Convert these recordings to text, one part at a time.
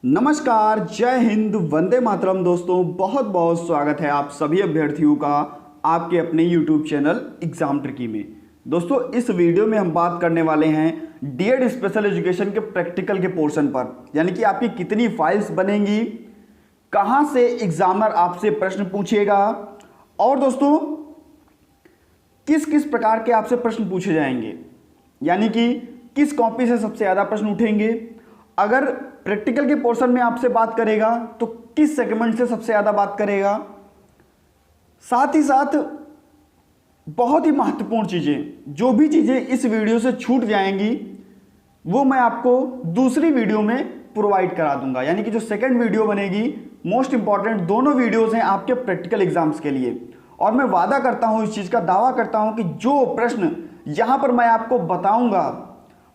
नमस्कार, जय हिंद, वंदे मातरम। दोस्तों बहुत बहुत स्वागत है आप सभी अभ्यर्थियों का आपके अपने YouTube चैनल एग्जाम ट्रिकी में। दोस्तों इस वीडियो में हम बात करने वाले हैं डीएड स्पेशल एजुकेशन के प्रैक्टिकल के पोर्शन पर, यानी कि आपकी कितनी फाइल्स बनेंगी, कहां से एग्जामिनर आपसे प्रश्न पूछेगा और दोस्तों किस किस प्रकार के आपसे प्रश्न पूछे जाएंगे, यानी कि किस कॉपी से सबसे ज़्यादा प्रश्न उठेंगे। अगर प्रैक्टिकल के पोर्शन में आपसे बात करेगा तो किस सेगमेंट से सबसे ज़्यादा बात करेगा। साथ ही साथ बहुत ही महत्वपूर्ण चीज़ें, जो भी चीज़ें इस वीडियो से छूट जाएंगी वो मैं आपको दूसरी वीडियो में प्रोवाइड करा दूंगा, यानी कि जो सेकंड वीडियो बनेगी, मोस्ट इंपॉर्टेंट दोनों वीडियोस हैं आपके प्रैक्टिकल एग्जाम्स के लिए। और मैं वादा करता हूं, इस चीज़ का दावा करता हूं कि जो प्रश्न यहां पर मैं आपको बताऊंगा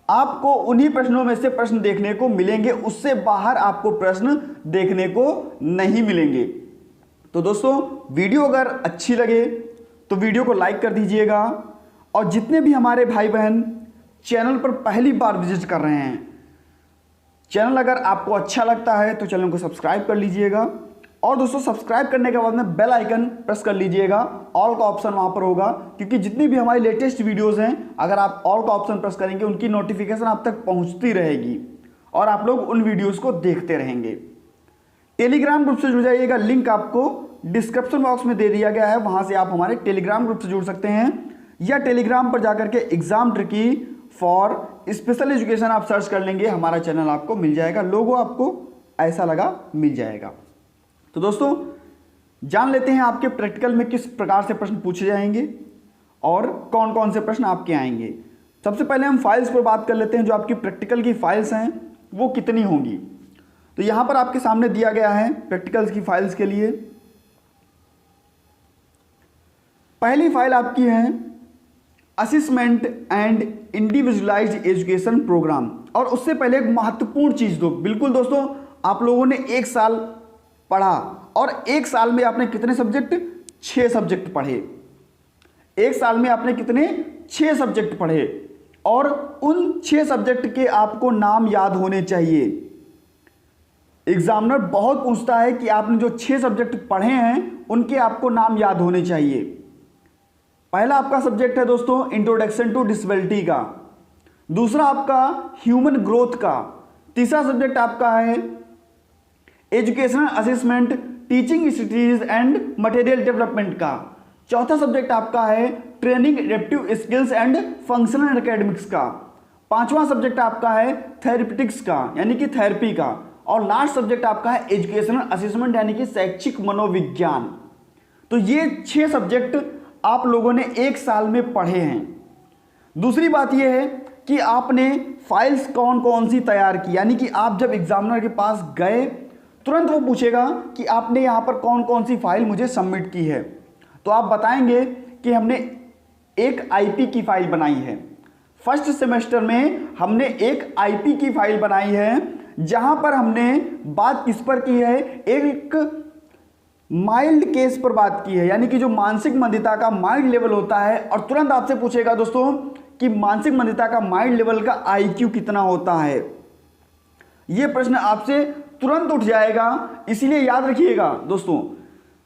आपको उन्हीं प्रश्नों में से प्रश्न देखने को मिलेंगे, उससे बाहर आपको प्रश्न देखने को नहीं मिलेंगे। तो दोस्तों वीडियो अगर अच्छी लगे तो वीडियो को लाइक कर दीजिएगा, और जितने भी हमारे भाई बहन चैनल पर पहली बार विजिट कर रहे हैं, चैनल अगर आपको अच्छा लगता है तो चैनल को सब्सक्राइब कर लीजिएगा। और दोस्तों सब्सक्राइब करने के बाद में बेल आइकन प्रेस कर लीजिएगा, ऑल का ऑप्शन वहां पर होगा, क्योंकि जितनी भी हमारी लेटेस्ट वीडियोस हैं अगर आप ऑल का ऑप्शन प्रेस करेंगे उनकी नोटिफिकेशन आप तक पहुंचती रहेगी और आप लोग उन वीडियोस को देखते रहेंगे। टेलीग्राम ग्रुप से जुड़ जाइएगा, लिंक आपको डिस्क्रिप्शन बॉक्स में दे दिया गया है, वहां से आप हमारे टेलीग्राम ग्रुप से जुड़ सकते हैं, या टेलीग्राम पर जाकर के exam tricky for special education आप सर्च कर लेंगे, हमारा चैनल आपको मिल जाएगा, लोगो आपको ऐसा लगा मिल जाएगा। तो दोस्तों जान लेते हैं आपके प्रैक्टिकल में किस प्रकार से प्रश्न पूछे जाएंगे और कौन कौन से प्रश्न आपके आएंगे। सबसे पहले हम फाइल्स पर बात कर लेते हैं, जो आपकी प्रैक्टिकल की फाइल्स हैं वो कितनी होंगी। तो यहां पर आपके सामने दिया गया है प्रैक्टिकल्स की फाइल्स के लिए। पहली फाइल आपकी है assessment and individualized education program. और उससे पहले एक महत्वपूर्ण चीज दो, बिल्कुल दोस्तों आप लोगों ने एक साल पढ़ा और एक साल में आपने कितने सब्जेक्ट, 6 सब्जेक्ट पढ़े। एक साल में आपने कितने, 6 सब्जेक्ट पढ़े, और उन 6 सब्जेक्ट के आपको नाम याद होने चाहिए। एग्जामिनर बहुत पूछता है कि आपने जो 6 सब्जेक्ट पढ़े हैं उनके आपको नाम याद होने चाहिए। पहला आपका सब्जेक्ट है दोस्तों इंट्रोडक्शन टू डिसेबिलिटी का, दूसरा आपका ह्यूमन ग्रोथ का, तीसरा सब्जेक्ट आपका है educational assessment teaching strategies and material development का, चौथा सब्जेक्ट आपका है training adaptive skills and functional academics का, पांचवा सब्जेक्ट आपका है थेरेपिटिक्स का यानी कि थेरेपी का, और लास्ट सब्जेक्ट आपका है एजुकेशनल असेसमेंट यानी कि शैक्षिक मनोविज्ञान। तो ये 6 सब्जेक्ट आप लोगों ने एक साल में पढ़े हैं। दूसरी बात यह है कि आपने फाइल्स कौन कौन सी तैयार की, यानी कि आप जब एग्जामिनर के पास गए तुरंत वो पूछेगा कि आपने यहाँ पर कौन कौन सी फाइल मुझे सबमिट की है, तो आप बताएंगे कि हमने एक आईपी की फाइल बनाई है। फर्स्ट सेमेस्टर में हमने एक आईपी की फाइल बनाई है, जहां पर हमने बात किस पर की है, एक माइल्ड केस पर बात की है, यानी कि जो मानसिक मंदिता का माइल्ड लेवल होता है। और तुरंत आपसे पूछेगा दोस्तों कि मानसिक मंदिता का माइल्ड लेवल का आईक्यू कितना होता है। यह प्रश्न आपसे तुरंत उठ जाएगा, इसीलिए याद रखिएगा दोस्तों,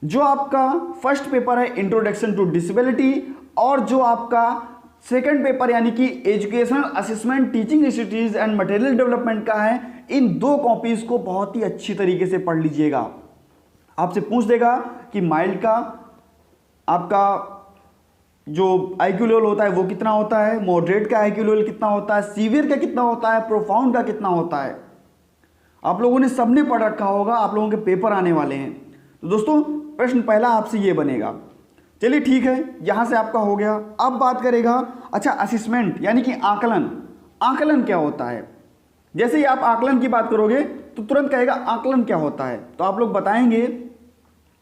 जो आपका फर्स्ट पेपर है इंट्रोडक्शन टू डिसेबिलिटी और जो आपका सेकंड पेपर यानी कि educational assessment teaching strategies and material development का है, इन 2 कॉपीज को बहुत ही अच्छी तरीके से पढ़ लीजिएगा। आपसे पूछ देगा कि माइल्ड का आपका जो आईक्यू लेवल होता है वो कितना होता है, मॉडरेट का आईक्यू लेवल कितना होता है, सीवियर का कितना होता है, प्रोफाउंड का कितना होता है। आप लोगों ने सबने पढ़ रखा होगा, आप लोगों के पेपर आने वाले हैं। तो दोस्तों प्रश्न पहला आपसे ये बनेगा। चलिए ठीक है, यहां से आपका हो गया। अब बात करेगा अच्छा असेसमेंट यानी कि आकलन। आकलन क्या होता है? जैसे ही आप आकलन की बात करोगे तो तुरंत कहेगा आकलन क्या होता है, तो आप लोग बताएंगे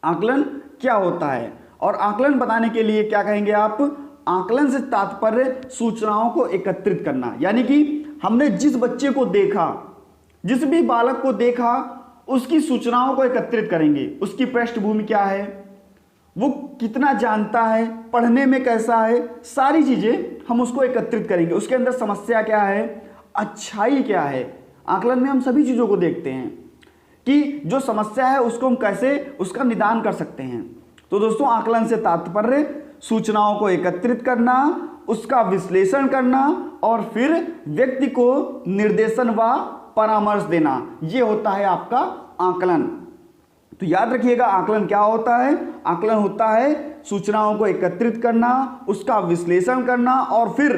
आकलन क्या होता है। और आकलन बताने के लिए क्या कहेंगे आप? आकलन से तात्पर्य सूचनाओं को एकत्रित करना, यानी कि हमने जिस बच्चे को देखा, जिस भी बालक को देखा, उसकी सूचनाओं को एकत्रित करेंगे। उसकी पृष्ठभूमि क्या है, वो कितना जानता है, पढ़ने में कैसा है, सारी चीजें हम उसको एकत्रित करेंगे। उसके अंदर समस्या क्या है, अच्छाई क्या है। आकलन में हम सभी चीजों को देखते हैं। कि जो समस्या है उसको हम कैसे उसका निदान कर सकते हैं। तो दोस्तों आकलन से तात्पर्य सूचनाओं को एकत्रित करना, उसका विश्लेषण करना और फिर व्यक्ति को निर्देशन व परामर्श देना, ये होता है आपका आकलन। तो याद रखिएगा आकलन क्या होता है। आकलन होता है सूचनाओं को एकत्रित करना, उसका विश्लेषण करना और फिर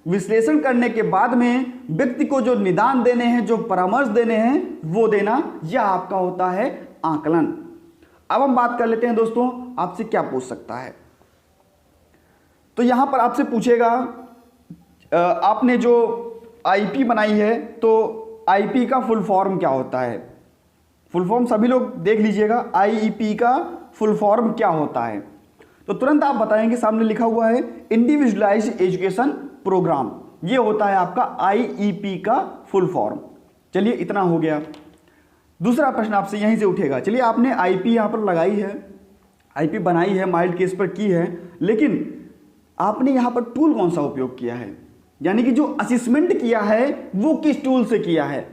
विश्लेषण करने के बाद में व्यक्ति को जो निदान देने हैं, जो परामर्श देने हैं वो देना, यह आपका होता है आकलन। अब हम बात कर लेते हैं दोस्तों आपसे क्या पूछ सकता है। तो यहां पर आपसे पूछेगा आपने जो आईपी बनाई है तो आईपी का फुल फॉर्म क्या होता है। फुल फॉर्म सभी लोग देख लीजिएगा, आईईपी का फुल फॉर्म क्या होता है। तो तुरंत आप बताएंगे, सामने लिखा हुआ है इंडिविजुअलाइज्ड एजुकेशन प्रोग्राम, ये होता है आपका आईईपी का फुल फॉर्म। चलिए इतना हो गया। दूसरा प्रश्न आपसे यहीं से उठेगा, चलिए आपने आईपी यहां पर लगाई है, आईपी बनाई है, माइल्ड केस पर की है, लेकिन आपने यहां पर टूल कौन सा उपयोग किया है, यानी कि जो असेसमेंट किया है वो किस टूल से किया है,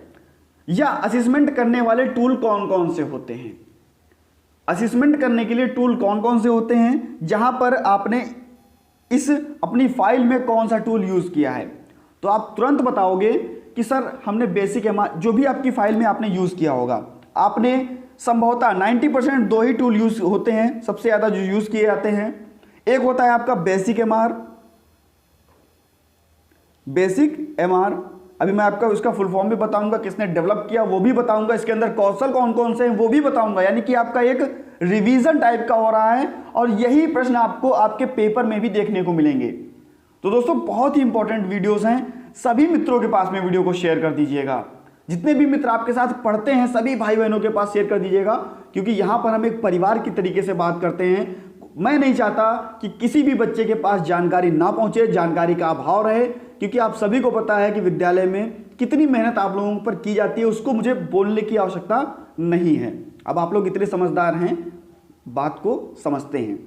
या असेसमेंट करने वाले टूल कौन कौन से होते हैं। असेसमेंट करने के लिए टूल कौन कौन से होते हैं, जहां पर आपने इस अपनी फाइल में कौन सा टूल यूज किया है। तो आप तुरंत बताओगे कि सर हमने बेसिक जो भी आपकी फाइल में आपने यूज किया होगा, आपने संभवतः 90% दो ही टूल यूज होते हैं, सबसे ज्यादा जो यूज किए जाते हैं। एक होता है आपका बेसिक एमआर, अभी मैं आपका उसका फुल फॉर्म भी बताऊंगा, किसने डेवलप किया वो भी बताऊंगा, इसके अंदर कौशल कौन कौन से हैं वो भी बताऊंगा, यानी कि आपका एक रिवीजन टाइप का हो रहा है और यही प्रश्न आपको आपके पेपर में भी देखने को मिलेंगे। तो दोस्तों बहुत ही इंपॉर्टेंट वीडियोस हैं, सभी मित्रों के पास में वीडियो को शेयर कर दीजिएगा। जितने भी मित्र आपके साथ पढ़ते हैं सभी भाई बहनों के पास शेयर कर दीजिएगा, क्योंकि यहां पर हम एक परिवार की तरीके से बात करते हैं। मैं नहीं चाहता कि किसी भी बच्चे के पास जानकारी ना पहुंचे, जानकारी का अभाव रहे, क्योंकि आप सभी को पता है कि विद्यालय में कितनी मेहनत आप लोगों पर की जाती है, उसको मुझे बोलने की आवश्यकता नहीं है। अब आप लोग इतने समझदार हैं, बात को समझते हैं।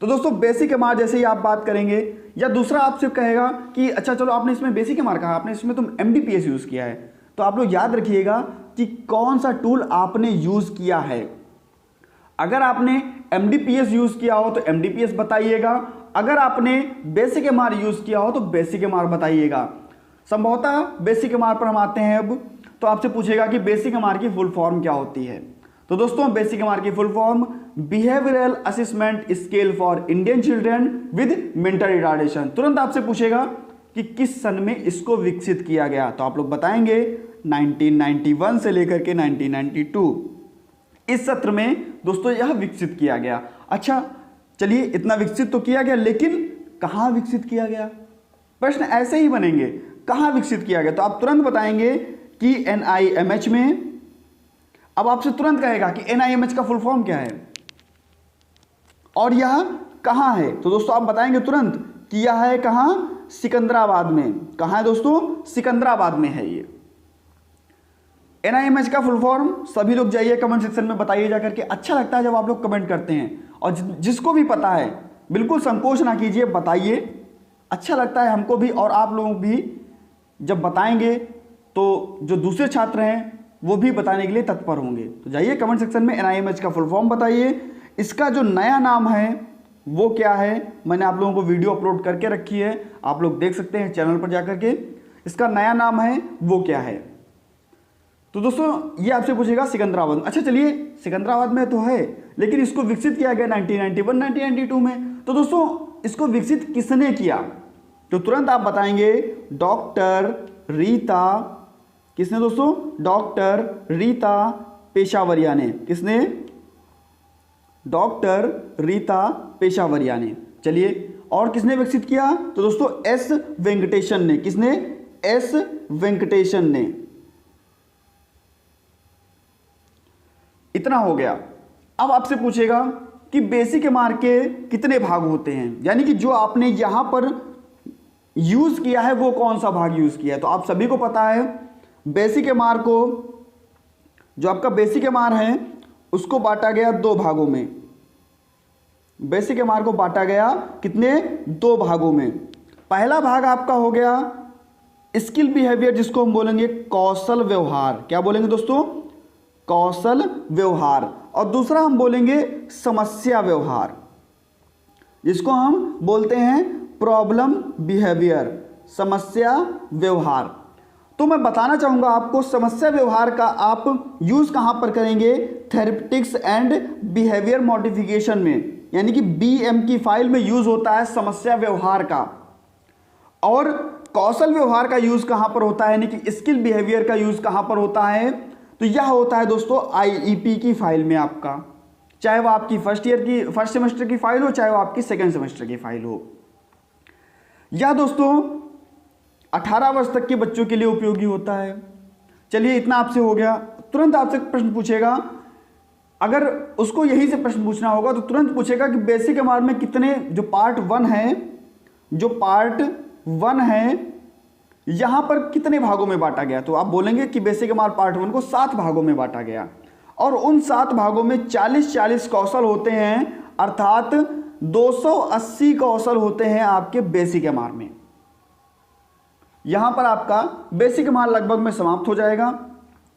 तो दोस्तों बेसिक एमआर जैसे ही आप बात करेंगे, या दूसरा आपसे कहेगा कि अच्छा चलो आपने इसमें बेसिक एमआर कहा, आपने इसमें तुम एमडीपीएस यूज किया है, तो आप लोग याद रखिएगा कि कौन सा टूल आपने यूज किया है। अगर आपने एमडीपीएस यूज किया हो तो एमडीपीएस बताइएगा, अगर आपने बेसिक एमआर यूज किया हो तो बेसिक एमआर बताइएगा। संभवतः बेसिक एमआर पर हम आते हैं अब, तो आपसे पूछेगा कि बेसिक एमआर की फुल फॉर्म क्या होती है। तो दोस्तों बेसिक एमआर की full form behavioural assessment scale for Indian children with mental retardation. तुरंत आपसे पूछेगा कि किस सन में इसको विकसित किया गया, तो आप लोग बताएंगे 1991 से लेकर के 1992 इस सत्र में दोस्तों यह विकसित किया गया। अच्छा चलिए इतना विकसित तो किया गया, लेकिन कहां विकसित किया गया, प्रश्न ऐसे ही बनेंगे, कहां विकसित किया गया। तो आप तुरंत बताएंगे कि एनआईएमएच में। अब आपसे तुरंत कहेगा कि एनआईएमएच का फुल फॉर्म क्या है और यह कहां है। तो दोस्तों आप बताएंगे तुरंत कि यह है कहां, सिकंदराबाद में। कहां है दोस्तों, सिकंदराबाद में है ये। एनआईएमएच का फुल फॉर्म सभी लोग जाइए कमेंट सेक्शन में बताइए जाकर के, अच्छा लगता है जब आप लोग कमेंट करते हैं, और जिसको भी पता है बिल्कुल संकोच ना कीजिए, बताइए, अच्छा लगता है हमको भी, और आप लोग भी जब बताएंगे तो जो दूसरे छात्र हैं वो भी बताने के लिए तत्पर होंगे। तो जाइए कमेंट सेक्शन में एनआईएमएच का फुल फॉर्म बताइए। इसका जो नया नाम है वो क्या है, मैंने आप लोगों को वीडियो अपलोड करके रखी है, आप लोग देख सकते हैं चैनल पर जाकर के। इसका नया नाम है वो क्या है। तो दोस्तों ये आपसे पूछेगा सिकंदराबाद। अच्छा चलिए सिकंदराबाद में तो है, लेकिन इसको विकसित किया गया 1991 1992 में। तो दोस्तों इसको विकसित किसने किया, तो तुरंत आप बताएंगे डॉक्टर रीता, किसने दोस्तों, डॉक्टर रीता पेशावरिया ने। किसने, डॉक्टर रीता पेशावरिया ने। चलिए और किसने विकसित किया, तो दोस्तों एस वेंकटेशन ने। किसने, एस वेंकटेशन ने। इतना हो गया। अब आपसे पूछेगा कि बेसिक एमआर के कितने भाग होते हैं, यानी कि जो आपने यहां पर यूज किया है वो कौन सा भाग यूज किया है। तो आप सभी को पता है बेसिक एमआर को, जो आपका बेसिक एमआर है उसको बांटा गया दो भागों में। बेसिक एमआर को बांटा गया कितने, दो भागों में। पहला भाग आपका हो गया स्किल बिहेवियर, जिसको हम बोलेंगे कौशल व्यवहार। क्या बोलेंगे दोस्तों, कौशल व्यवहार, और दूसरा हम बोलेंगे समस्या व्यवहार, जिसको हम बोलते हैं प्रॉब्लम बिहेवियर, समस्या व्यवहार। तो मैं बताना चाहूँगा आपको समस्या व्यवहार का आप यूज़ कहाँ पर करेंगे, थेरेपेटिक्स एंड बिहेवियर मॉडिफिकेशन में, यानी कि BM की फाइल में यूज़ होता है समस्या व्यवहार का। और कौशल व्यवहार का यूज़ कहाँ पर होता है, यानी कि स्किल बिहेवियर का यूज़ कहाँ पर होता है, तो यह होता है दोस्तों IEP की फाइल में आपका, चाहे वो आपकी फर्स्ट सेमेस्टर की फाइल हो, चाहे वो आपकी सेकेंड सेमेस्टर की फाइल हो। यह दोस्तों 18 वर्ष तक के बच्चों के लिए उपयोगी होता है। चलिए इतना आपसे हो गया। तुरंत आपसे प्रश्न पूछेगा, अगर उसको यही से प्रश्न पूछना होगा तो तुरंत पूछेगा कि बेसिक एमआर में कितने, जो पार्ट 1 है यहाँ पर कितने भागों में बांटा गया। तो आप बोलेंगे कि बेसिक एमआर पार्ट 1 को 7 भागों में बांटा गया, और उन 7 भागों में 40-40 कौशल होते हैं, अर्थात 280 कौशल होते हैं आपके बेसिक एमआर में। यहां पर आपका बेसिक एमआर लगभग में समाप्त हो जाएगा।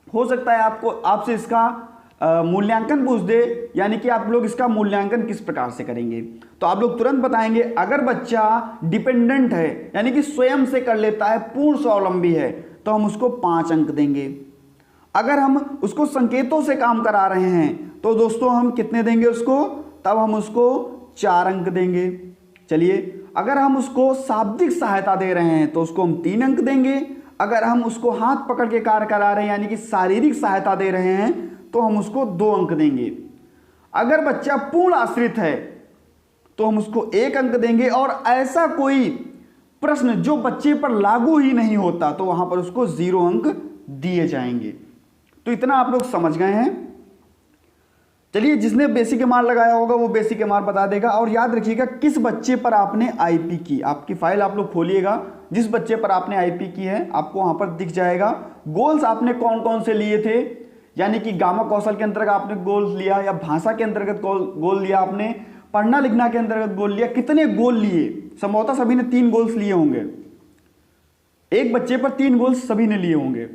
हो सकता है आपसे इसका मूल्यांकन पूछ दे, यानी कि आप लोग इसका मूल्यांकन किस प्रकार से करेंगे। तो आप लोग तुरंत बताएंगे, अगर बच्चा डिपेंडेंट है, यानी कि स्वयं से कर लेता है, पूर्ण स्वावलंबी है, तो हम उसको 5 अंक देंगे। अगर हम उसको संकेतों से काम करा रहे हैं तो दोस्तों हम कितने देंगे उसको, तब हम उसको 4 अंक देंगे। चलिए, अगर हम उसको शाब्दिक सहायता दे रहे हैं तो उसको हम 3 अंक देंगे। अगर हम उसको हाथ पकड़ के कार्य करा रहे हैं, यानी कि शारीरिक सहायता दे रहे हैं, तो हम उसको 2 अंक देंगे। अगर बच्चा पूर्ण आश्रित है तो हम उसको 1 अंक देंगे, और ऐसा कोई प्रश्न जो बच्चे पर लागू ही नहीं होता तो वहां पर उसको 0 अंक दिए जाएंगे। तो इतना आप लोग समझ गए हैं। चलिए, जिसने बेसिक एमआर लगाया होगा वो बेसिक एमआर बता देगा। और याद रखिएगा किस बच्चे पर आपने आईपी की, आपकी फाइल आप लोग खोलिएगा, जिस बच्चे पर आपने आईपी की है आपको वहां पर दिख जाएगा। गोल्स आपने कौन कौन से लिए थे, यानी कि गामा कौशल के अंतर्गत आपने गोल लिया, या भाषा के अंतर्गत गोल लिया, आपने पढ़ना लिखना के अंतर्गत गोल लिया, कितने गोल लिए। संभवतः सभी ने 3 गोल्स लिए होंगे, एक बच्चे पर 3 गोल्स सभी ने लिए होंगे।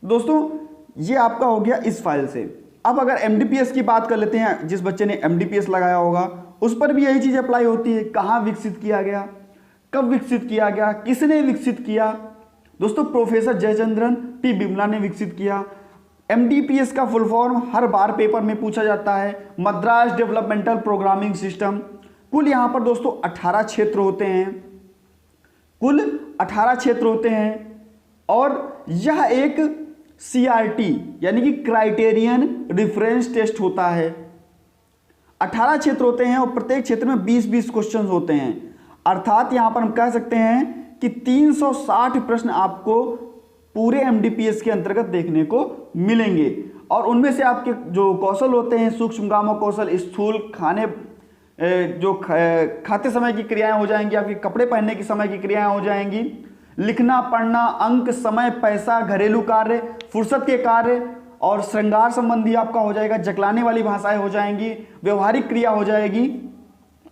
दोस्तों ये आपका हो गया इस फाइल से। अब अगर एमडीपीएस की बात कर लेते हैं, जिस बच्चे ने एमडीपीएस लगाया होगा उस पर भी यही चीज अप्लाई होती है। कहाँ विकसित किया गया, कब विकसित किया गया, किसने विकसित किया। दोस्तों प्रोफेसर जयचंद्रन टी बिमला ने विकसित किया। एमडीपीएस का फुल फॉर्म हर बार पेपर में पूछा जाता है, मद्रास डेवलपमेंटल प्रोग्रामिंग सिस्टम। कुल यहाँ पर दोस्तों 18 क्षेत्र होते हैं, कुल 18 क्षेत्र होते हैं, और यह एक CRT यानी कि क्राइटेरियन रिफरेंस टेस्ट होता है। 18 क्षेत्र होते हैं और प्रत्येक क्षेत्र में 20-20 क्वेश्चन होते हैं, अर्थात यहां पर हम कह सकते हैं कि 360 प्रश्न आपको पूरे एमडीपीएस के अंतर्गत देखने को मिलेंगे। और उनमें से आपके जो कौशल होते हैं, सूक्ष्म गामा कौशल, स्थूल खाते समय की क्रियाएं हो जाएंगी, आपके कपड़े पहनने की समय की क्रियाएं हो जाएंगी, लिखना पढ़ना, अंक, समय, पैसा, घरेलू कार्य, फुर्सत के कार्य और श्रृंगार संबंधी आपका हो जाएगा, जकलाने वाली भाषाएं हो जाएंगी, व्यवहारिक क्रिया हो जाएगी।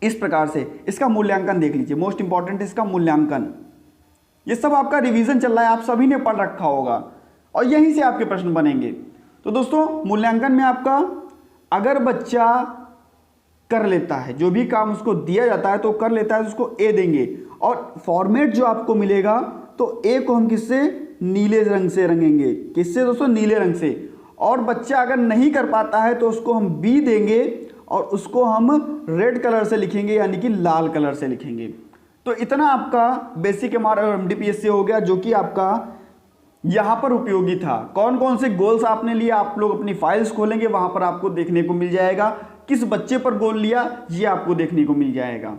इस प्रकार से इसका मूल्यांकन देख लीजिए, मोस्ट इंपॉर्टेंट इसका मूल्यांकन। ये सब आपका रिवीजन चल रहा है, आप सभी ने पढ़ रखा होगा और यहीं से आपके प्रश्न बनेंगे। तो दोस्तों मूल्यांकन में आपका अगर बच्चा कर लेता है, जो भी काम उसको दिया जाता है तो कर लेता है, तो उसको ए देंगे। और फॉर्मेट जो आपको मिलेगा तो ए को हम किससे, नीले रंग से रंगेंगे। किससे दोस्तों, नीले रंग से। और बच्चा अगर नहीं कर पाता है तो उसको हम बी देंगे और उसको हम रेड कलर से लिखेंगे, यानी कि लाल कलर से लिखेंगे। तो इतना आपका बेसिक एमआर और एमडीपीएस से हो गया, जो कि आपका यहां पर उपयोगी था। कौन कौन से गोल्स आपने लिए, आप लोग अपनी फाइल्स खोलेंगे, वहां पर आपको देखने को मिल जाएगा। किस बच्चे पर गोल लिया ये आपको देखने को मिल जाएगा।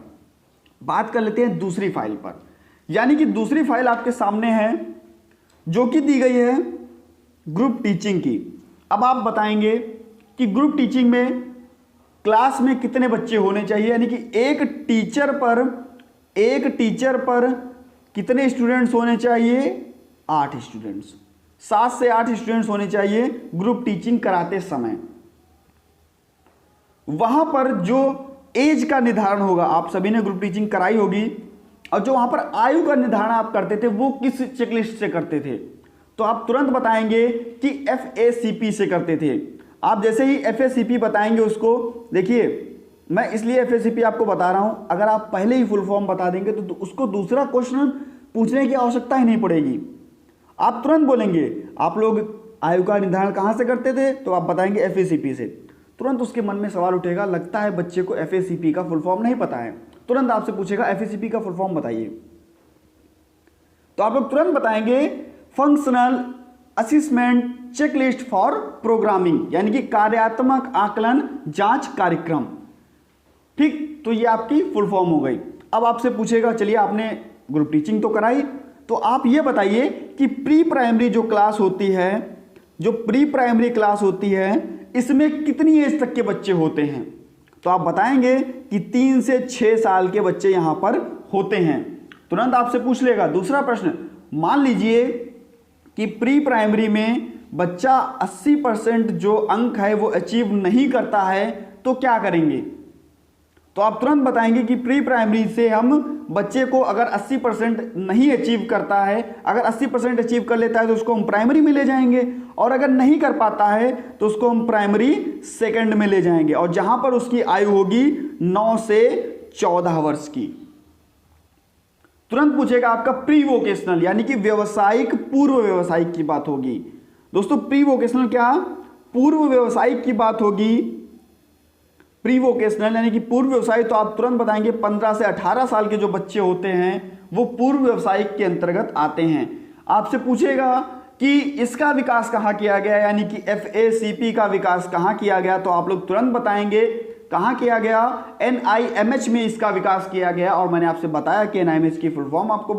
बात कर लेते हैं दूसरी फाइल पर, यानी कि दूसरी फाइल आपके सामने है जो कि दी गई है ग्रुप टीचिंग की। अब आप बताएंगे कि ग्रुप टीचिंग में क्लास में कितने बच्चे होने चाहिए, यानी कि एक टीचर पर कितने स्टूडेंट्स होने चाहिए, 8 स्टूडेंट्स, 7 से 8 स्टूडेंट्स होने चाहिए ग्रुप टीचिंग कराते समय। वहां पर जो एज का निर्धारण होगा, आप सभी ने ग्रुप टीचिंग कराई होगी, और जो वहां पर आयु का निर्धारण आप करते थे वो किस चेकलिस्ट से करते थे, तो आप तुरंत बताएंगे कि FACP से करते थे। आप जैसे ही FACP बताएंगे उसको, देखिए मैं इसलिए FACP आपको बता रहा हूं, अगर आप पहले ही फुल फॉर्म बता देंगे तो उसको दूसरा क्वेश्चन पूछने की आवश्यकता ही नहीं पड़ेगी। आप तुरंत बोलेंगे आप लोग आयु का निर्धारण कहां से करते थे, तो आप बताएंगे FACP से। तुरंत उसके मन में सवाल उठेगा, लगता है बच्चे को FACP का फुल फॉर्म नहीं पता है, तुरंत आपसे पूछेगा FACP का फुल फॉर्म बताइए, तो आप लोग तुरंत बताएंगे functional assessment checklist for programming, यानी कि कार्यात्मक आकलन जांच कार्यक्रम। ठीक, तो ये आपकी फुल फॉर्म हो गई। अब आपसे पूछेगा, चलिए आपने ग्रुप टीचिंग तो कराई, तो आप ये बताइए कि प्री प्राइमरी जो क्लास होती है, जो प्री प्राइमरी क्लास होती है, इसमें कितनी एज तक के बच्चे होते हैं, तो आप बताएंगे कि 3 से 6 साल के बच्चे यहां पर होते हैं। तुरंत आपसे पूछ लेगा दूसरा प्रश्न, मान लीजिए कि प्री प्राइमरी में बच्चा 80% जो अंक है वो अचीव नहीं करता है, तो क्या करेंगे, तो आप तुरंत बताएंगे कि प्री प्राइमरी से हम बच्चे को अगर 80% नहीं अचीव करता है, अगर 80% अचीव कर लेता है तो उसको हम प्राइमरी में ले जाएंगे, और अगर नहीं कर पाता है तो उसको हम प्राइमरी सेकंड में ले जाएंगे, और जहां पर उसकी आयु होगी 9 से 14 वर्ष की। तुरंत पूछेगा आपका प्री वोकेशनल, यानी कि व्यवसायिक पूर्व व्यवसायिक की बात होगी। दोस्तों प्री वोकेशनल क्या, पूर्व व्यवसायिक की बात होगी। प्री वोकेशनल यानी कि पूर्व व्यवसायिक, तो आप तुरंत बताएंगे 15 से 18 साल के जो बच्चे होते हैं वो पूर्व व्यवसायिक के अंतर्गत आते हैं। आपसे पूछेगा कि इसका विकास कहाँ किया गया, यानी कि FACP का विकास कहाँ किया गया, तो आप लोग तुरंत बताएंगे कहाँ किया गया, NIMH में इसका विकास किया गया। और मैंने आपसे बताया कि NIMH की फुल फॉर्म आपको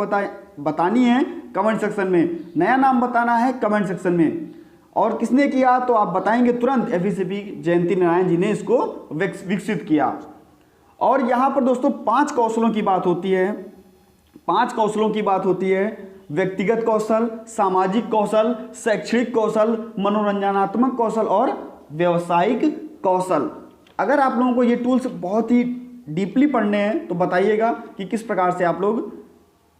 बतानी है कमेंट सेक्शन में, नया नाम बताना है कमेंट सेक्शन में। और किसने किया, तो आप बताएंगे तुरंत FACP जयंती नारायण जी ने इसको विकसित किया। और यहां पर दोस्तों 5 कौशलों की बात होती है, 5 कौशलों की बात होती है, व्यक्तिगत कौशल, सामाजिक कौशल, शैक्षणिक कौशल, मनोरंजनात्मक कौशल और व्यावसायिक कौशल। अगर आप लोगों को ये टूल्स बहुत ही डीपली पढ़ने हैं तो बताइएगा कि किस प्रकार से आप लोग,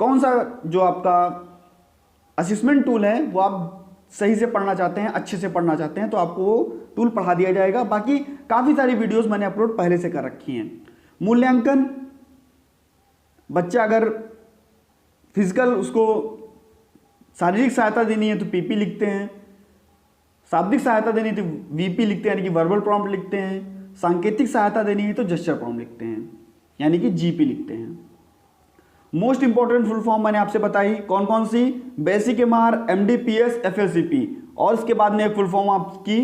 कौन सा जो आपका असेसमेंट टूल है वो आप सही से पढ़ना चाहते हैं, अच्छे से पढ़ना चाहते हैं, तो आपको वो टूल पढ़ा दिया जाएगा। बाकी काफ़ी सारी वीडियोस मैंने अपलोड पहले से कर रखी हैं। मूल्यांकन, बच्चा अगर फिजिकल उसको शारीरिक सहायता देनी है तो PP लिखते हैं, शाब्दिक सहायता देनी है तो VP लिखते हैं, यानी कि वर्बल प्रॉम्प्ट लिखते हैं, सांकेतिक सहायता देनी है तो जेस्चर प्रॉम्प्ट लिखते हैं, यानी कि GP लिखते हैं। मोस्ट इंपॉर्टेंट फुल फॉर्म मैंने आपसे बताई, कौन कौन सी, बेसिक MR, MDPS, FACP, और इसके बाद में एक फुल फॉर्म आपकी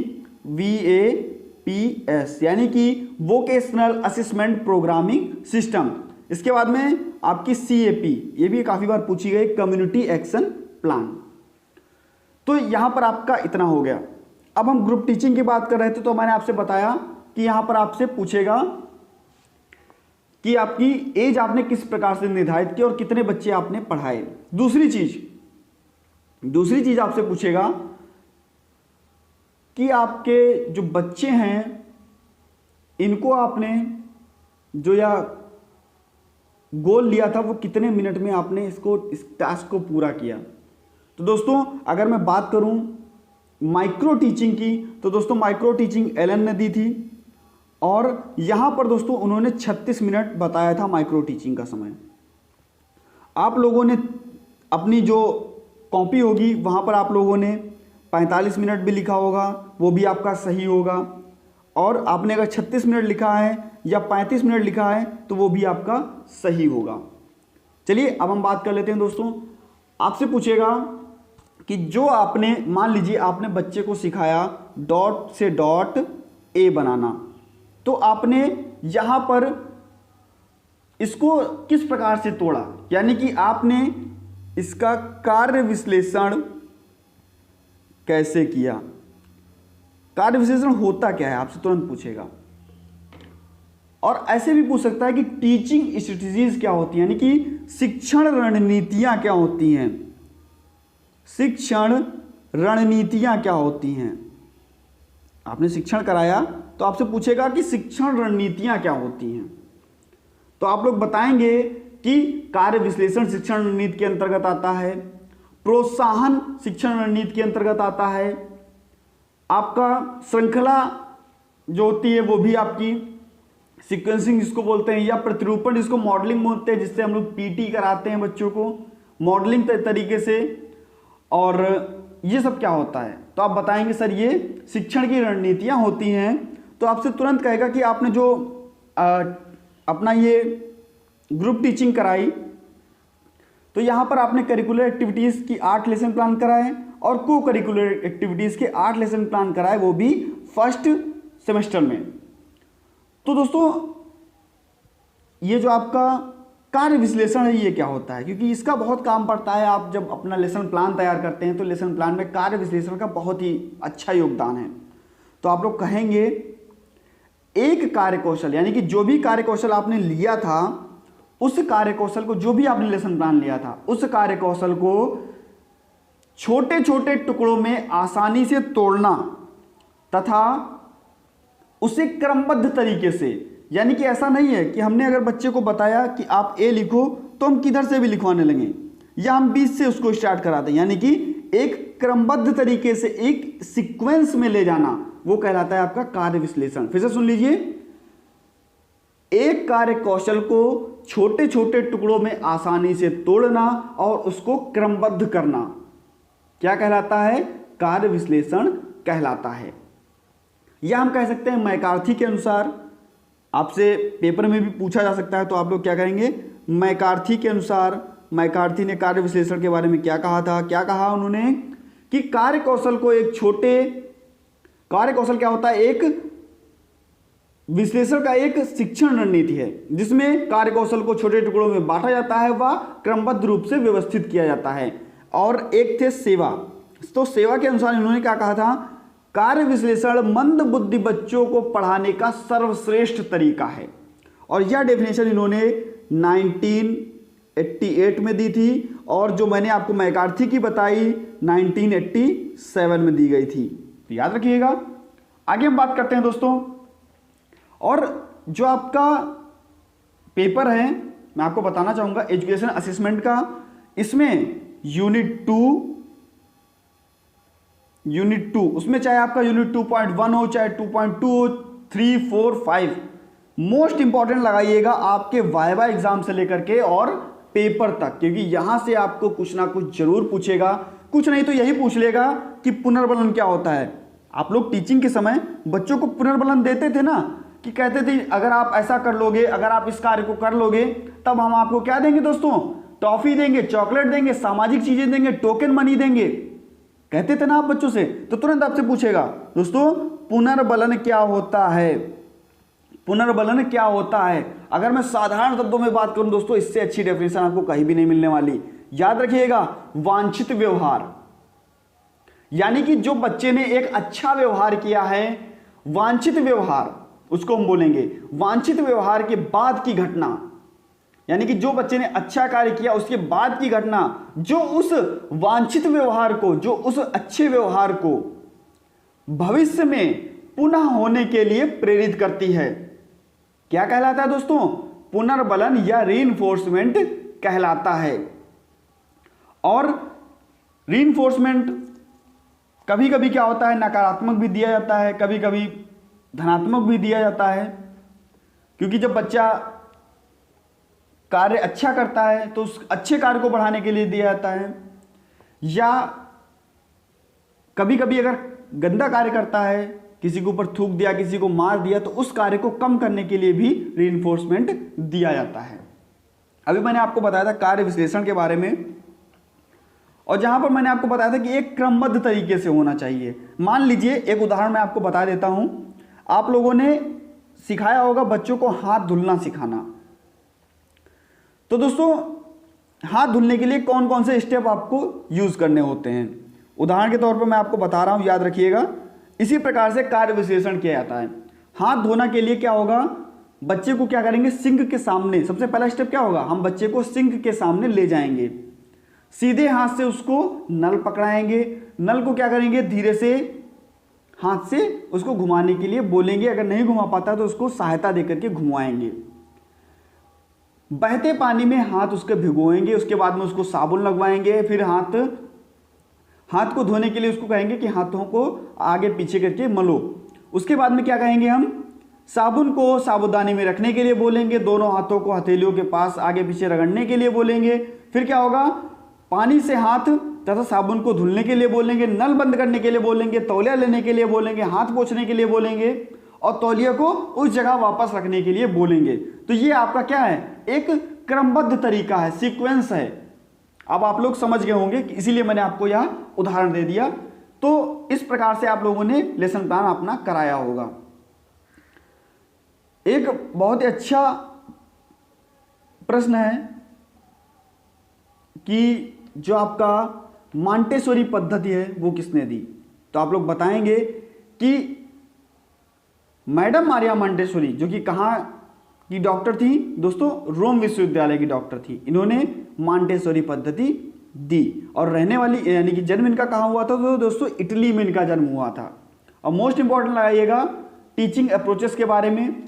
VAPS, यानी कि वोकेशनल असेसमेंट प्रोग्रामिंग सिस्टम। इसके बाद में आपकी CAP, ये भी काफ़ी बार पूछी गई, कम्युनिटी एक्शन प्लान। तो यहाँ पर आपका इतना हो गया। अब हम ग्रुप टीचिंग की बात कर रहे थे, तो मैंने आपसे बताया कि यहाँ पर आपसे पूछेगा कि आपकी एज आपने किस प्रकार से निर्धारित की और कितने बच्चे आपने पढ़ाए। दूसरी चीज आपसे पूछेगा कि आपके जो बच्चे हैं इनको आपने जो या गोल लिया था वो कितने मिनट में आपने इस टास्क को पूरा किया। तो दोस्तों अगर मैं बात करूं माइक्रो टीचिंग की, तो दोस्तों माइक्रो टीचिंग एलन ने दी थी, और यहां पर दोस्तों उन्होंने 36 मिनट बताया था माइक्रो टीचिंग का समय। आप लोगों ने अपनी जो कॉपी होगी वहां पर आप लोगों ने 45 मिनट भी लिखा होगा, वो भी आपका सही होगा। और आपने अगर 36 मिनट लिखा है या 35 मिनट लिखा है तो वो भी आपका सही होगा। चलिए अब हम बात कर लेते हैं दोस्तों। आपसे पूछेगा कि जो आपने, मान लीजिए आपने बच्चे को सिखाया डॉट से डॉट A बनाना, तो आपने यहां पर इसको किस प्रकार से तोड़ा, यानी कि आपने इसका कार्य विश्लेषण कैसे किया। कार्य विश्लेषण होता क्या है आपसे तुरंत पूछेगा। और ऐसे भी पूछ सकता है कि टीचिंग स्ट्रेटजीज क्या होती हैं, यानी कि शिक्षण रणनीतियां क्या होती हैं, शिक्षण रणनीतियां क्या होती हैं। आपने शिक्षण कराया तो आपसे पूछेगा कि शिक्षण रणनीतियां क्या होती हैं, तो आप लोग बताएंगे कि कार्य विश्लेषण शिक्षण रणनीति के अंतर्गत आता है, प्रोत्साहन शिक्षण रणनीति के अंतर्गत आता है, आपका श्रृंखला जो होती है वो भी आपकी सीक्वेंसिंग जिसको बोलते हैं, या प्रतिरूपण जिसको मॉडलिंग बोलते हैं, जिससे हम लोग पीटी कराते हैं बच्चों को मॉडलिंग तरीके से। और ये सब क्या होता है, तो आप बताएंगे सर ये शिक्षण की रणनीतियाँ होती हैं। तो आपसे तुरंत कहेगा कि आपने जो अपना ये ग्रुप टीचिंग कराई, तो यहाँ पर आपने करिकुलर एक्टिविटीज़ की 8 लेसन प्लान कराए और को करिकुलर एक्टिविटीज़ के 8 लेसन प्लान कराए, वो भी फर्स्ट सेमेस्टर में। तो दोस्तों ये जो आपका कार्य विश्लेषण है ये क्या होता है, क्योंकि इसका बहुत काम पड़ता है। आप जब अपना लेसन प्लान तैयार करते हैं तो लेसन प्लान में कार्य विश्लेषण का बहुत ही अच्छा योगदान है। तो आप लोग कहेंगे एक कार्य कौशल, यानी कि जो भी कार्य कौशल आपने लिया था उस कार्य कौशल को, जो भी आपने लेसन प्लान लिया था उस कार्य कौशल को छोटे छोटे टुकड़ों में आसानी से तोड़ना तथा उसे क्रमबद्ध तरीके से, यानी कि ऐसा नहीं है कि हमने अगर बच्चे को बताया कि आप ए लिखो तो हम किधर से भी लिखवाने लगे, या हम 20 से उसको स्टार्ट करा दें, यानी कि एक क्रमबद्ध तरीके से एक सीक्वेंस में ले जाना, वो कहलाता है आपका कार्य विश्लेषण। फिर से सुन लीजिए, एक कार्य कौशल को छोटे छोटे टुकड़ों में आसानी से तोड़ना और उसको क्रमबद्ध करना क्या कहलाता है, कार्य विश्लेषण कहलाता है। या हम कह सकते हैं मैकार्थी के अनुसार, आपसे पेपर में भी पूछा जा सकता है, तो आप लोग क्या करेंगे, मैकार्थी के अनुसार, मैकार्थी ने कार्य विश्लेषण के बारे में क्या कहा था, क्या कहा उन्होंने कि कार्य कौशल को एक छोटे, कार्य कौशल क्या होता है, एक विश्लेषण का एक शिक्षण रणनीति है जिसमें कार्य कौशल को छोटे टुकड़ों में बांटा जाता है व क्रमबद्ध रूप से व्यवस्थित किया जाता है। और एक थे सेवा, तो सेवा के अनुसार इन्होंने क्या कहा था, कार्य विश्लेषण मंद बुद्धि बच्चों को पढ़ाने का सर्वश्रेष्ठ तरीका है। और यह डेफिनेशन इन्होंने 1988 में दी थी, और जो मैंने आपको मैकार्थी की बताई 1987 में दी गई थी। तो याद रखिएगा। आगे हम बात करते हैं दोस्तों, और जो आपका पेपर है मैं आपको बताना चाहूंगा एजुकेशन असेसमेंट का, इसमें यूनिट 2 उसमें चाहे आपका यूनिट 2.1 हो, चाहे 2.2 हो, 3, 4, 5 मोस्ट इंपॉर्टेंट लगाइएगा आपके वाइवा एग्जाम से लेकर के और पेपर तक, क्योंकि यहां से आपको कुछ ना कुछ जरूर पूछेगा। कुछ नहीं तो यही पूछ लेगा कि पुनर्बलन क्या होता है। आप लोग टीचिंग के समय बच्चों को पुनर्बलन देते थे ना, कि कहते थे अगर आप ऐसा कर लोगे, अगर आप इस कार्य को कर लोगे तब हम आपको क्या देंगे दोस्तों, टॉफी देंगे, चॉकलेट देंगे, सामाजिक चीजें देंगे, टोकन मनी देंगे, कहते थे ना आप बच्चों से। तो तुरंत आपसे पूछेगा दोस्तों पुनर्बलन क्या होता है, पुनर्बलन क्या होता है। अगर मैं साधारण शब्दों में बात करूं दोस्तों, इससे अच्छी डेफिनेशन आपको कहीं भी नहीं मिलने वाली। याद रखिएगा, वांछित व्यवहार, यानी कि जो बच्चे ने एक अच्छा व्यवहार किया है, वांछित व्यवहार उसको हम बोलेंगे। वांछित व्यवहार के बाद की घटना, यानी कि जो बच्चे ने अच्छा कार्य किया उसके बाद की घटना, जो उस वांछित व्यवहार को, जो उस अच्छे व्यवहार को भविष्य में पुनः होने के लिए प्रेरित करती है, क्या कहलाता है दोस्तों, पुनर्बलन या रीइंफोर्समेंट कहलाता है। और रीइंफोर्समेंट कभी कभी क्या होता है, नकारात्मक भी दिया जाता है, कभी कभी धनात्मक भी दिया जाता है, क्योंकि जब बच्चा कार्य अच्छा करता है तो उस अच्छे कार्य को बढ़ाने के लिए दिया जाता है, या कभी कभी अगर गंदा कार्य करता है, किसी के ऊपर थूक दिया, किसी को मार दिया, तो उस कार्य को कम करने के लिए भी रीइंफोर्समेंट दिया जाता है। अभी मैंने आपको बताया था कार्य विश्लेषण के बारे में, और जहां पर मैंने आपको बताया था कि एक क्रमबद्ध तरीके से होना चाहिए। मान लीजिए एक उदाहरण मैं आपको बता देता हूं, आप लोगों ने सिखाया होगा बच्चों को हाथ धुलना सिखाना। तो दोस्तों हाथ धुलने के लिए कौन कौन से स्टेप आपको यूज करने होते हैं, उदाहरण के तौर पर मैं आपको बता रहा हूं, याद रखिएगा। इसी प्रकार से कार्य विश्लेषण किया जाता है। हाथ धोना के लिए क्या होगा, बच्चे को क्या करेंगे, सिंक के सामने, सबसे पहला स्टेप क्या होगा, हम बच्चे को सिंक के सामने ले जाएंगे, सीधे हाथ से उसको नल पकड़ाएंगे, नल को क्या करेंगे, धीरे से हाथ से उसको घुमाने के लिए बोलेंगे, अगर नहीं घुमा पाता तो उसको सहायता देकर के घुमाएंगे। बहते पानी में हाथ उसके भिगोएंगे, उसके बाद में उसको साबुन लगवाएंगे, फिर हाथ को धोने के लिए उसको कहेंगे कि हाथों को आगे पीछे करके मलो। उसके बाद में क्या कहेंगे हम, साबुन को साबुदानी में रखने के लिए बोलेंगे, दोनों हाथों को हथेलियों के पास आगे पीछे रगड़ने के लिए बोलेंगे। फिर क्या होगा, पानी से हाथ तथा साबुन को धुलने के लिए बोलेंगे, नल बंद करने के लिए बोलेंगे, तौलिया लेने के लिए बोलेंगे, हाथ पोंछने के लिए बोलेंगे और तौलिया को उस जगह वापस रखने के लिए बोलेंगे। तो ये आपका क्या है, एक क्रमबद्ध तरीका है, सीक्वेंस है। अब आप लोग समझ गए होंगे, इसीलिए मैंने आपको यह उदाहरण दे दिया। तो इस प्रकार से आप लोगों ने लेसन प्लान अपना कराया होगा। एक बहुत ही अच्छा प्रश्न है कि जो आपका मॉन्टेसोरी पद्धति है वो किसने दी। तो आप लोग बताएंगे कि मैडम मारिया मॉन्टेसोरी, जो कि कहाँ की डॉक्टर थी दोस्तों, रोम विश्वविद्यालय की डॉक्टर थी, इन्होंने मॉन्टेसोरी पद्धति दी। और रहने वाली यानी कि जन्म इनका कहाँ हुआ था, तो दोस्तों इटली में इनका जन्म हुआ था। और मोस्ट इंपॉर्टेंट लगाइएगा टीचिंग अप्रोचेस के बारे में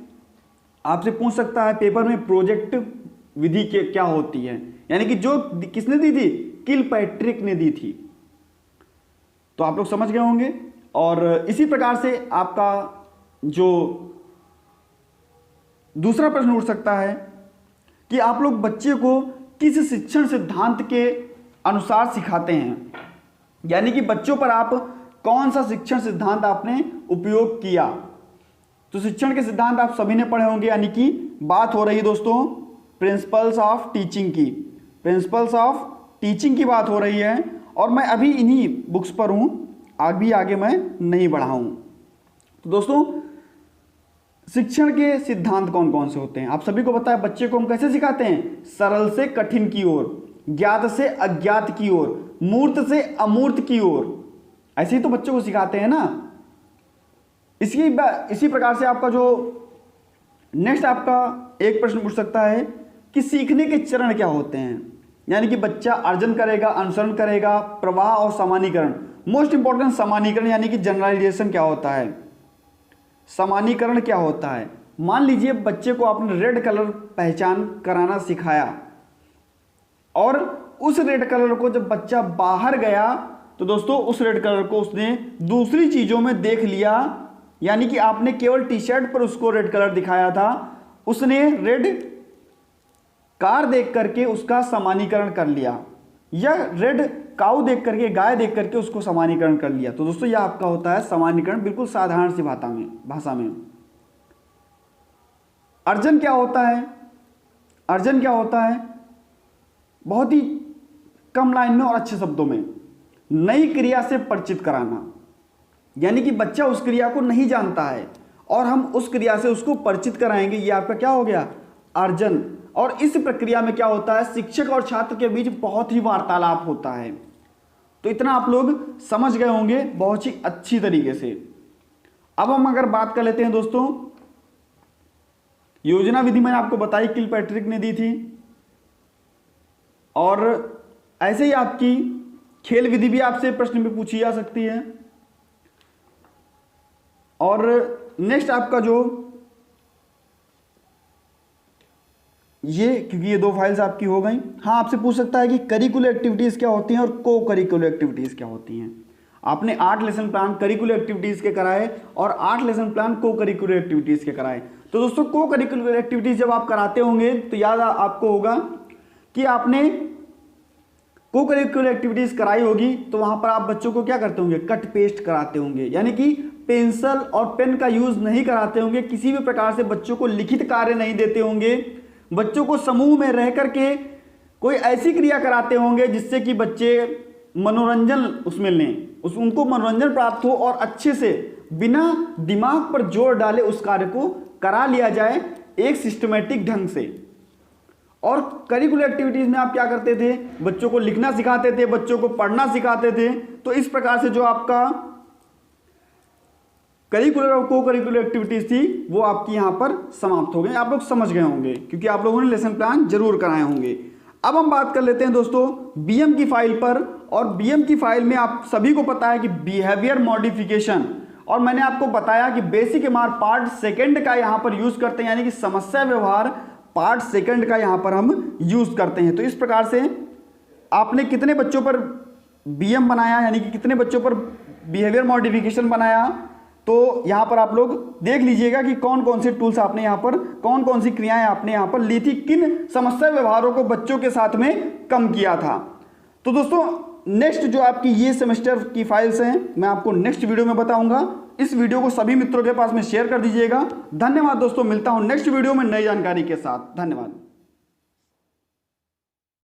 आपसे पूछ सकता है पेपर में, प्रोजेक्ट विधि के क्या होती है, यानी कि जो किसने दी थी, किलपैट्रिक ने दी थी। तो आप लोग समझ गए होंगे। और इसी प्रकार से आपका जो दूसरा प्रश्न उठ सकता है कि आप लोग बच्चे को किस शिक्षण सिद्धांत के अनुसार सिखाते हैं, यानी कि बच्चों पर आप कौन सा शिक्षण सिद्धांत आपने उपयोग किया। तो शिक्षण के सिद्धांत आप सभी ने पढ़े होंगे, यानी कि बात हो रही है दोस्तों प्रिंसिपल्स ऑफ टीचिंग की, प्रिंसिपल्स ऑफ टीचिंग की बात हो रही है। और मैं अभी इन्हीं बुक्स पर हूं, आगे मैं नहीं बढ़ा हूं। तो दोस्तों शिक्षण के सिद्धांत कौन कौन से होते हैं आप सभी को पता है। बच्चे को हम कैसे सिखाते हैं, सरल से कठिन की ओर, ज्ञात से अज्ञात की ओर, मूर्त से अमूर्त की ओर, ऐसे ही तो बच्चों को सिखाते हैं ना। इसी प्रकार से आपका जो नेक्स्ट आपका एक प्रश्न पूछ सकता है कि सीखने के चरण क्या होते हैं, यानी कि बच्चा अर्जन करेगा, अनुसरण करेगा, प्रवाह और सामान्यीकरण। मोस्ट इंपॉर्टेंट सामान्यीकरण यानी कि जनरलाइजेशन क्या होता है, सामान्यीकरण क्या होता है। मान लीजिए बच्चे को आपने रेड कलर पहचान कराना सिखाया और उस रेड कलर को जब बच्चा बाहर गया तो दोस्तों उस रेड कलर को उसने दूसरी चीजों में देख लिया, यानी कि आपने केवल टी शर्ट पर उसको रेड कलर दिखाया था, उसने रेड कार देख करके उसका सामान्यीकरण कर लिया, या रेड काऊ देख करके, गाय देख करके उसको सामान्यीकरण कर लिया। तो दोस्तों यह आपका होता है सामान्यीकरण, बिल्कुल साधारण सी भाषा में। अर्जन क्या होता है, अर्जन क्या होता है, बहुत ही कम लाइन में और अच्छे शब्दों में नई क्रिया से परिचित कराना, यानी कि बच्चा उस क्रिया को नहीं जानता है और हम उस क्रिया से उसको परिचित कराएंगे, ये आपका क्या हो गया, अर्जन। और इस प्रक्रिया में क्या होता है, शिक्षक और छात्र के बीच बहुत ही वार्तालाप होता है। तो इतना आप लोग समझ गए होंगे बहुत ही अच्छी तरीके से। अब हम अगर बात कर लेते हैं दोस्तों, योजना विधि मैंने आपको बताई किलपैट्रिक ने दी थी, और ऐसे ही आपकी खेल विधि भी आपसे प्रश्न में पूछी जा सकती है। और नेक्स्ट आपका जो ये, क्योंकि ये दो फाइल्स आपकी हो गई, हाँ आपसे पूछ सकता है कि करिकुलर एक्टिविटीज क्या होती हैं और को करिकुलर एक्टिविटीज क्या होती हैं। आपने 8 लेसन प्लान करिकुलर एक्टिविटीज के कराए और 8 लेसन प्लान को करिकुलर एक्टिविटीज के कराए। तो दोस्तों को करिकुलर एक्टिविटीज जब आप कराते होंगे तो याद आपको होगा कि आपने को करिकुलर एक्टिविटीज कराई होगी, तो वहां पर आप बच्चों को क्या करते होंगे, कट पेस्ट कराते होंगे, यानी कि पेंसिल और पेन का यूज नहीं कराते होंगे, किसी भी प्रकार से बच्चों को लिखित कार्य नहीं देते होंगे, बच्चों को समूह में रह करके कोई ऐसी क्रिया कराते होंगे जिससे कि बच्चे मनोरंजन उसमें लें, उनको मनोरंजन प्राप्त हो और अच्छे से बिना दिमाग पर जोर डाले उस कार्य को करा लिया जाए एक सिस्टमेटिक ढंग से। और करिकुलर एक्टिविटीज में आप क्या करते थे, बच्चों को लिखना सिखाते थे, बच्चों को पढ़ना सिखाते थे। तो इस प्रकार से जो आपका करिकुलर और को करिकुलर एक्टिविटीज थी वो आपकी यहां पर समाप्त हो गई। आप लोग समझ गए होंगे क्योंकि आप लोगों ने लेसन प्लान जरूर कराए होंगे। अब हम बात कर लेते हैं दोस्तों बीएम की फाइल पर, और बीएम की फाइल में आप सभी को पता है कि बिहेवियर मॉडिफिकेशन, और मैंने आपको बताया कि बेसिक एमआर पार्ट सेकंड का यहां पर यूज करते हैं, यानी कि समस्या व्यवहार पार्ट सेकंड का यहां पर हम यूज करते हैं। तो इस प्रकार से आपने कितने बच्चों पर BM बनाया, यानी कि कितने बच्चों पर बिहेवियर मॉडिफिकेशन बनाया। तो यहाँ पर आप लोग देख लीजिएगा कि कौन कौन से टूल्स आपने यहाँ पर, कौन कौन सी क्रियाएं आपने यहाँ पर ली थी, किन समस्या व्यवहारों को बच्चों के साथ में कम किया था। तो दोस्तों नेक्स्ट जो आपकी ये सेमेस्टर की फाइल्स हैं मैं आपको नेक्स्ट वीडियो में बताऊंगा। इस वीडियो को सभी मित्रों के पास में शेयर कर दीजिएगा। धन्यवाद दोस्तों, मिलता हूं नेक्स्ट वीडियो में नई जानकारी के साथ। धन्यवाद।